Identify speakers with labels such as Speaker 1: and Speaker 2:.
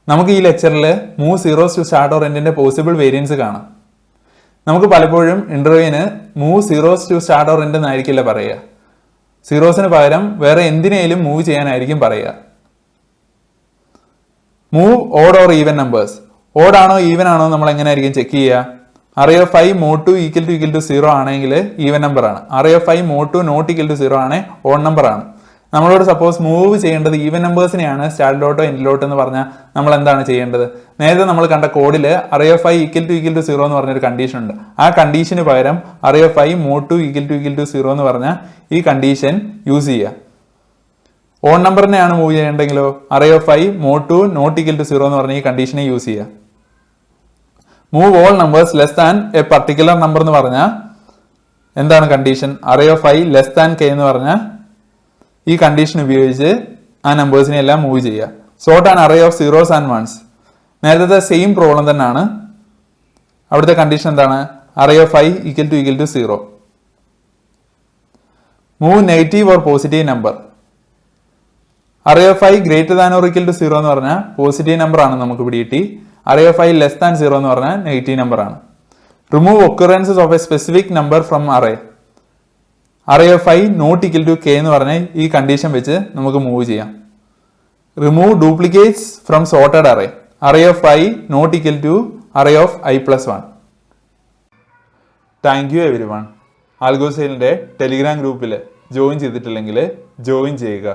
Speaker 1: നമുക്ക് ഈ ലെക്ചറിൽ move zeros to start or എൻഡിന്റെ പോസിബിൾ വേരിയൻസ് കാണാം. നമുക്ക് പലപ്പോഴും ഇന്റർവ്യൂവിന് move zeros to start or end എന്നായിരിക്കില്ല പറയുക. സീറോസിന് പകരം വേറെ എന്തിനേലും മൂവ് ചെയ്യാനായിരിക്കും പറയുക. Move odd or even numbers. Odd ആണോ ഈവൻ ആണോ നമ്മൾ എങ്ങനെയായിരിക്കും ചെക്ക് ചെയ്യുക? array of 5 mod 2 equal to 0 ആണെങ്കിൽ ഈവൻ നമ്പർ ആണ്. array of 5 mod 2 not equal to 0 ആണ് ഓഡ് നമ്പർ ആണ്. നമ്മളോട് സപ്പോസ് മൂവ് ചെയ്യേണ്ടത് ഈവൻ നമ്പേഴ്സിനെയാണ് സ്റ്റാർട്ടിലോട്ടോ എൻഡിലോട്ടോ എന്ന് പറഞ്ഞാൽ നമ്മൾ എന്താണ് ചെയ്യേണ്ടത്? നേരത്തെ നമ്മൾ കണ്ട കോഡിൽ array of 5 equal to 0 എന്ന് പറഞ്ഞൊരു കണ്ടീഷൻ ഉണ്ട്. ആ കണ്ടീഷന് പകരം array of 5 mod 2 equal to 0 എന്ന് പറഞ്ഞാൽ ഈ കണ്ടീഷൻ യൂസ് ചെയ്യുക. ഓൺ നമ്പറിനെയാണ് മൂവ് ചെയ്യേണ്ടെങ്കിലോ array of 5 mod 2 not equal to 0 എന്ന് പറഞ്ഞ ഈ കണ്ടീഷനെ യൂസ് ചെയ്യുക. Move all numbers less than A particular number എന്ന് പറഞ്ഞാൽ എന്താണ് condition? array of 5 less than k എന്ന് പറഞ്ഞാൽ ഈ കണ്ടീഷൻ ഉപയോഗിച്ച് ആ നമ്പേഴ്സിനെ എല്ലാം മൂവ് ചെയ്യുക. Sort and array of zeros and ones. നേരത്തെ സെയിം പ്രോബ്ലം തന്നെയാണ്. അവിടുത്തെ കണ്ടീഷൻ എന്താണ്? array of 5 equal to 0. Move negative or positive number. array of 5 greater than or equal to 0 എന്ന് പറഞ്ഞാൽ പോസിറ്റീവ് നമ്പർ ആണ് നമുക്ക് പിടികിട്ടി. array of 5 ലെസ് ദാൻ 0 എന്ന് പറഞ്ഞാൽ നെഗറ്റീവ് നമ്പർ ആണ്. Remove occurrences of a specific number from array of 5 not equal to k എന്ന് പറഞ്ഞാൽ ഈ കണ്ടീഷൻ വെച്ച് നമുക്ക് മൂവ് ചെയ്യാം. Remove duplicates from sorted array of 5 not equal to array of i+1. Thank you everyone. ആൽഗോസെയിലിന്റെ Telegram ഗ്രൂപ്പിൽ join ചെയ്തിട്ടില്ലെങ്കിൽ join ചെയ്യുക.